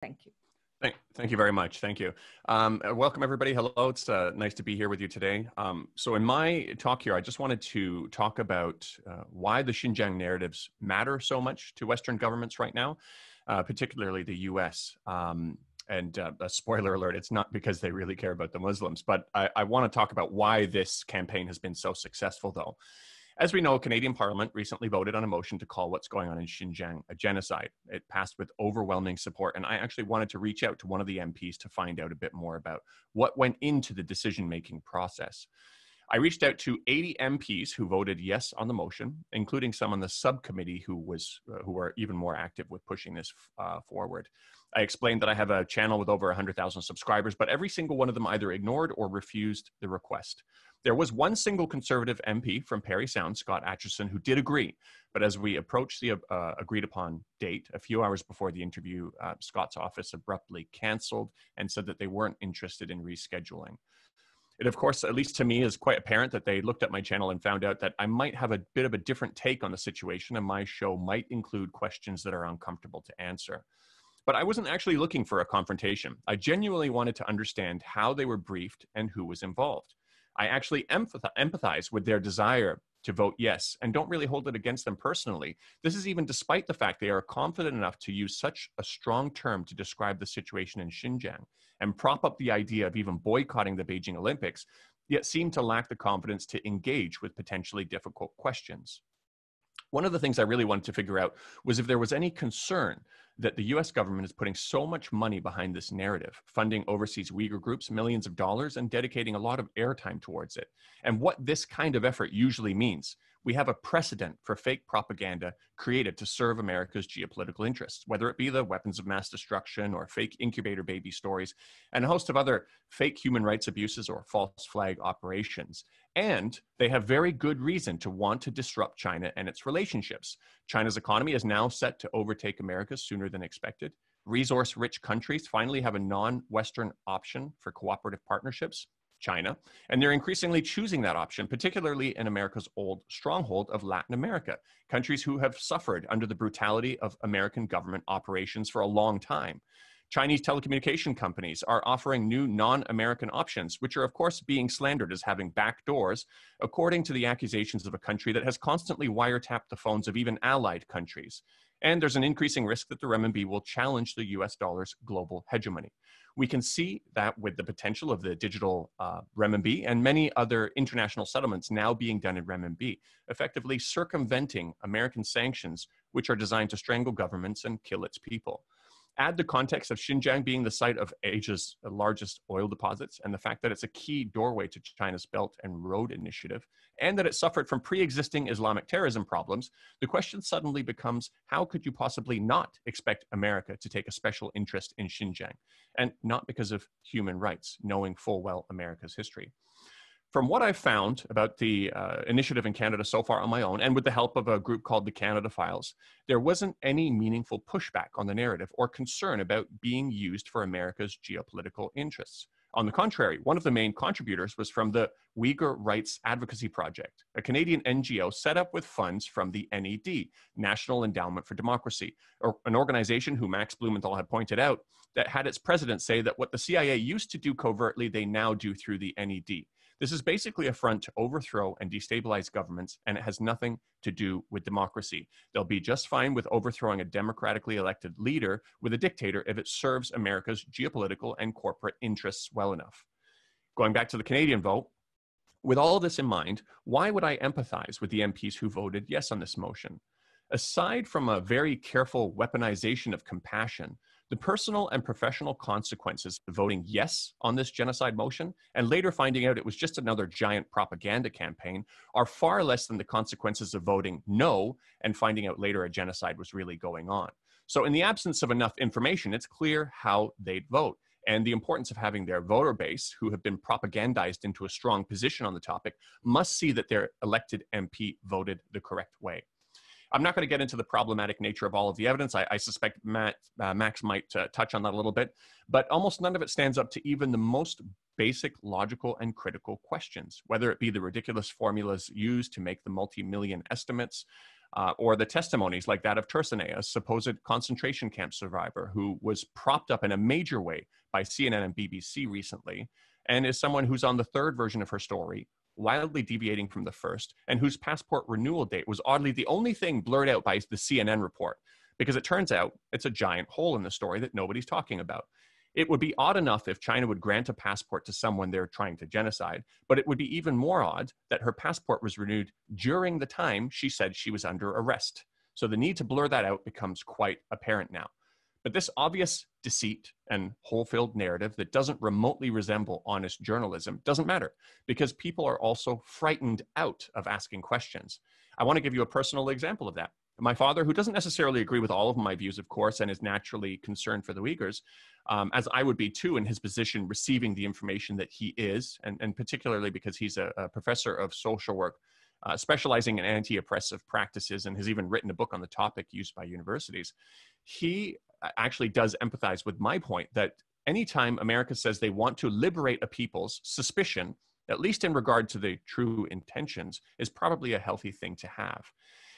Thank you. Thank you very much. Thank you. Welcome, everybody. Hello. It's nice to be here with you today. So in my talk here, I just wanted to talk about why the Xinjiang narratives matter so much to Western governments right now, particularly the US. And a spoiler alert, it's not because they really care about the Muslims, but I want to talk about why this campaign has been so successful, though. As we know, Canadian Parliament recently voted on a motion to call what's going on in Xinjiang a genocide. It passed with overwhelming support, and I actually wanted to reach out to one of the MPs to find out a bit more about what went into the decision-making process. I reached out to 80 MPs who voted yes on the motion, including some on the subcommittee who were even more active with pushing this forward. I explained that I have a channel with over 100,000 subscribers, but every single one of them either ignored or refused the request. There was one single Conservative MP from Parry Sound, Scott Atchison, who did agree. But as we approached the agreed upon date, a few hours before the interview, Scott's office abruptly canceled and said that they weren't interested in rescheduling. It, of course, at least to me, is quite apparent that they looked at my channel and found out that I might have a bit of a different take on the situation, and my show might include questions that are uncomfortable to answer. But I wasn't actually looking for a confrontation. I genuinely wanted to understand how they were briefed and who was involved. I actually empathize with their desire to vote yes and don't really hold it against them personally. This is even despite the fact they are confident enough to use such a strong term to describe the situation in Xinjiang and prop up the idea of even boycotting the Beijing Olympics, yet seem to lack the confidence to engage with potentially difficult questions. One of the things I really wanted to figure out was if there was any concern that the US government is putting so much money behind this narrative, funding overseas Uyghur groups millions of dollars and dedicating a lot of airtime towards it, and what this kind of effort usually means. We have a precedent for fake propaganda created to serve America's geopolitical interests, whether it be the weapons of mass destruction or fake incubator baby stories, and a host of other fake human rights abuses or false flag operations. And they have very good reason to want to disrupt China and its relationships. China's economy is now set to overtake America's sooner than expected. Resource-rich countries finally have a non-Western option for cooperative partnerships, China, and they're increasingly choosing that option, particularly in America's old stronghold of Latin America, countries who have suffered under the brutality of American government operations for a long time. Chinese telecommunication companies are offering new non-American options, which are of course being slandered as having back doors, according to the accusations of a country that has constantly wiretapped the phones of even allied countries. And there's an increasing risk that the renminbi will challenge the US dollar's global hegemony. We can see that with the potential of the digital renminbi and many other international settlements now being done in renminbi, effectively circumventing American sanctions, which are designed to strangle governments and kill its people. Add the context of Xinjiang being the site of Asia's largest oil deposits and the fact that it's a key doorway to China's Belt and Road Initiative, and that it suffered from pre-existing Islamic terrorism problems, the question suddenly becomes, how could you possibly not expect America to take a special interest in Xinjiang? And not because of human rights, knowing full well America's history. From what I've found about the initiative in Canada so far on my own, and with the help of a group called the Canada Files, there wasn't any meaningful pushback on the narrative or concern about being used for America's geopolitical interests. On the contrary, one of the main contributors was from the Uyghur Rights Advocacy Project, a Canadian NGO set up with funds from the NED, National Endowment for Democracy, or an organization who Max Blumenthal had pointed out that had its president say that what the CIA used to do covertly, they now do through the NED. This is basically a front to overthrow and destabilize governments, and it has nothing to do with democracy. They'll be just fine with overthrowing a democratically elected leader with a dictator if it serves America's geopolitical and corporate interests well enough. Going back to the Canadian vote, with all this in mind, why would I empathize with the MPs who voted yes on this motion? Aside from a very careful weaponization of compassion, the personal and professional consequences of voting yes on this genocide motion and later finding out it was just another giant propaganda campaign are far less than the consequences of voting no and finding out later a genocide was really going on. So in the absence of enough information, it's clear how they'd vote and the importance of having their voter base, who have been propagandized into a strong position on the topic, must see that their elected MP voted the correct way. I'm not going to get into the problematic nature of all of the evidence. I suspect Max might touch on that a little bit, but almost none of it stands up to even the most basic logical and critical questions, whether it be the ridiculous formulas used to make the multi-million estimates, or the testimonies like that of Tursane, a supposed concentration camp survivor who was propped up in a major way by CNN and BBC recently, and is someone who's on the third version of her story, wildly deviating from the first, and whose passport renewal date was oddly the only thing blurred out by the CNN report, because it turns out it's a giant hole in the story that nobody's talking about. It would be odd enough if China would grant a passport to someone they're trying to genocide, but it would be even more odd that her passport was renewed during the time she said she was under arrest. So the need to blur that out becomes quite apparent now. But this obvious deceit and hole-filled narrative that doesn't remotely resemble honest journalism doesn't matter, because people are also frightened out of asking questions. I want to give you a personal example of that. My father, who doesn't necessarily agree with all of my views, of course, and is naturally concerned for the Uyghurs, as I would be too in his position receiving the information that he is, and particularly because he's a professor of social work, specializing in anti-oppressive practices, and has even written a book on the topic used by universities. He actually does empathize with my point that anytime America says they want to liberate a people's suspicion, at least in regard to the true intentions, is probably a healthy thing to have.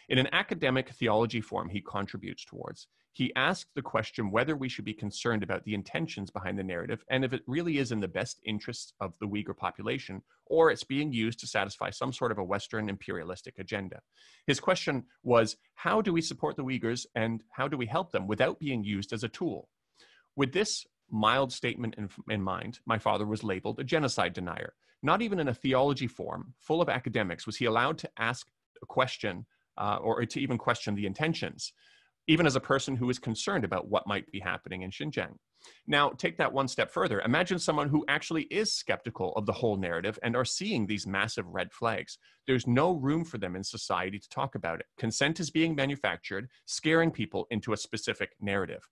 In an academic theology form he contributes towards, he asked the question whether we should be concerned about the intentions behind the narrative and if it really is in the best interests of the Uyghur population, or it's being used to satisfy some sort of a Western imperialistic agenda. His question was, how do we support the Uyghurs and how do we help them without being used as a tool? With this mild statement in mind, my father was labeled a genocide denier. Not even in a theology form full of academics was he allowed to ask a question or to even question the intentions, even as a person who is concerned about what might be happening in Xinjiang. Now, take that one step further. Imagine someone who actually is skeptical of the whole narrative and are seeing these massive red flags. There's no room for them in society to talk about it. Consent is being manufactured, scaring people into a specific narrative.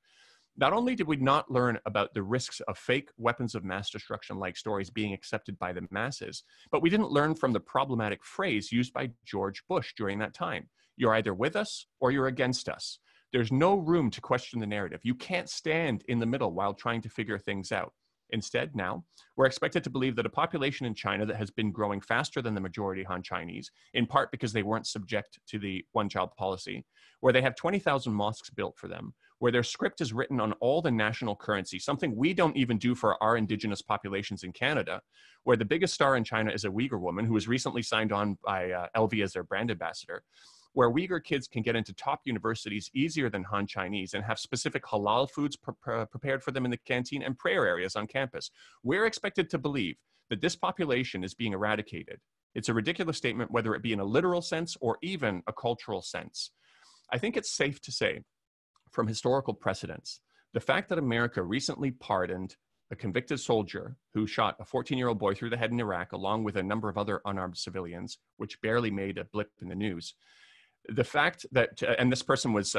Not only did we not learn about the risks of fake weapons of mass destruction-like stories being accepted by the masses, but we didn't learn from the problematic phrase used by George Bush during that time. You're either with us or you're against us. There's no room to question the narrative. You can't stand in the middle while trying to figure things out. Instead, now, we're expected to believe that a population in China that has been growing faster than the majority Han Chinese, in part because they weren't subject to the one-child policy, where they have 20,000 mosques built for them, where their script is written on all the national currency, something we don't even do for our indigenous populations in Canada, where the biggest star in China is a Uyghur woman who was recently signed on by LV as their brand ambassador, where Uyghur kids can get into top universities easier than Han Chinese and have specific halal foods prepared for them in the canteen and prayer areas on campus. We're expected to believe that this population is being eradicated. It's a ridiculous statement, whether it be in a literal sense or even a cultural sense. I think it's safe to say, from historical precedents, the fact that America recently pardoned a convicted soldier who shot a 14-year-old boy through the head in Iraq, along with a number of other unarmed civilians, which barely made a blip in the news. The fact that, and this person was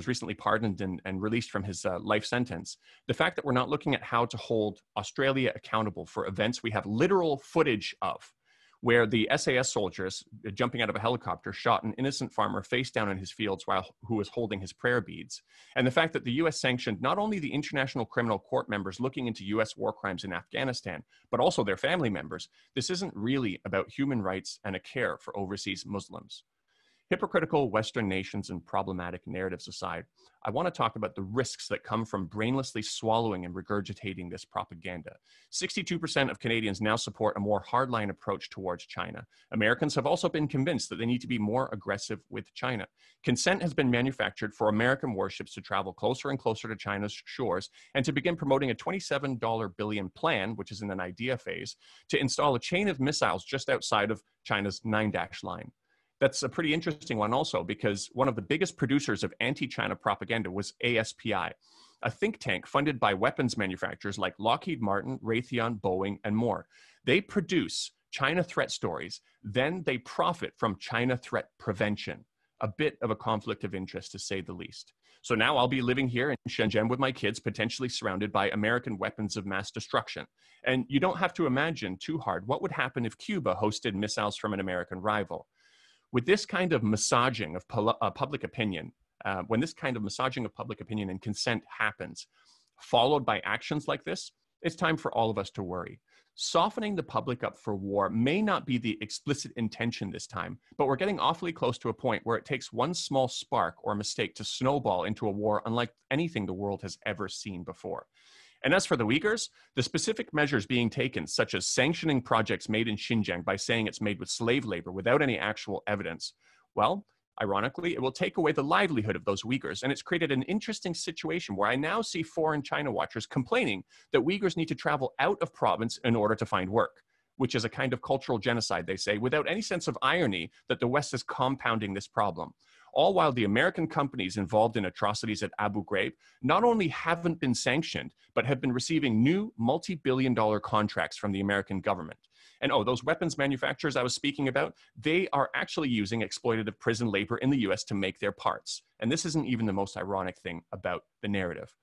recently pardoned and released from his life sentence. The fact that we're not looking at how to hold Australia accountable for events we have literal footage of, where the SAS soldiers jumping out of a helicopter shot an innocent farmer face down in his fields who was holding his prayer beads. And the fact that the US sanctioned not only the International Criminal Court members looking into US war crimes in Afghanistan, but also their family members. This isn't really about human rights and a care for overseas Muslims. Hypocritical Western nations and problematic narratives aside, I want to talk about the risks that come from brainlessly swallowing and regurgitating this propaganda. 62% of Canadians now support a more hardline approach towards China. Americans have also been convinced that they need to be more aggressive with China. Consent has been manufactured for American warships to travel closer and closer to China's shores and to begin promoting a $27 billion plan, which is in an idea phase, to install a chain of missiles just outside of China's 9-dash line. That's a pretty interesting one also, because one of the biggest producers of anti-China propaganda was ASPI, a think tank funded by weapons manufacturers like Lockheed Martin, Raytheon, Boeing, and more. They produce China threat stories, then they profit from China threat prevention. A bit of a conflict of interest, to say the least. So now I'll be living here in Xinjiang with my kids, potentially surrounded by American weapons of mass destruction. And you don't have to imagine too hard what would happen if Cuba hosted missiles from an American rival. With this kind of massaging of public opinion, when this kind of massaging of public opinion and consent happens, followed by actions like this, it's time for all of us to worry. Softening the public up for war may not be the explicit intention this time, but we're getting awfully close to a point where it takes one small spark or mistake to snowball into a war unlike anything the world has ever seen before. And as for the Uyghurs, the specific measures being taken, such as sanctioning projects made in Xinjiang by saying it's made with slave labor without any actual evidence, well, ironically, it will take away the livelihood of those Uyghurs, and it's created an interesting situation where I now see foreign China watchers complaining that Uyghurs need to travel out of province in order to find work, which is a kind of cultural genocide, they say, without any sense of irony that the West is compounding this problem. All while the American companies involved in atrocities at Abu Ghraib not only haven't been sanctioned, but have been receiving new multi-billion-dollar contracts from the American government. And those weapons manufacturers I was speaking about, they are actually using exploitative prison labor in the US to make their parts. And this isn't even the most ironic thing about the narrative.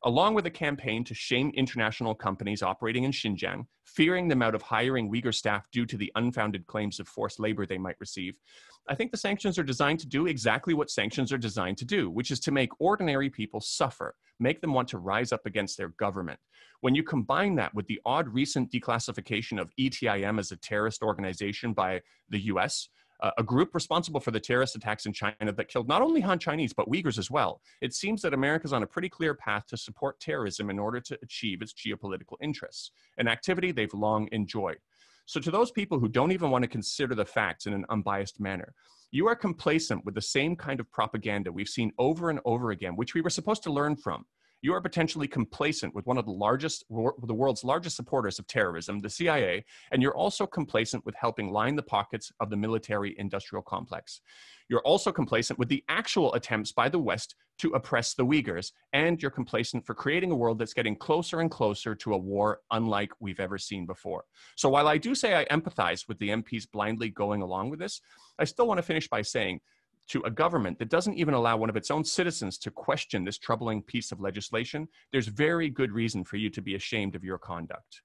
Along with a campaign to shame international companies operating in Xinjiang, fearing them out of hiring Uyghur staff due to the unfounded claims of forced labor they might receive, I think the sanctions are designed to do exactly what sanctions are designed to do, which is to make ordinary people suffer, make them want to rise up against their government. When you combine that with the odd recent declassification of ETIM as a terrorist organization by the US, a group responsible for the terrorist attacks in China that killed not only Han Chinese, but Uyghurs as well, it seems that America's on a pretty clear path to support terrorism in order to achieve its geopolitical interests, an activity they've long enjoyed. So to those people who don't even want to consider the facts in an unbiased manner, you are complacent with the same kind of propaganda we've seen over and over again, which we were supposed to learn from. You are potentially complacent with one of the world's largest supporters of terrorism, the CIA, and you're also complacent with helping line the pockets of the military-industrial complex. You're also complacent with the actual attempts by the West to oppress the Uyghurs, and you're complacent for creating a world that's getting closer and closer to a war unlike we've ever seen before. So while I do say I empathize with the MPs blindly going along with this, I still want to finish by saying, to a government that doesn't even allow one of its own citizens to question this troubling piece of legislation, there's very good reason for you to be ashamed of your conduct.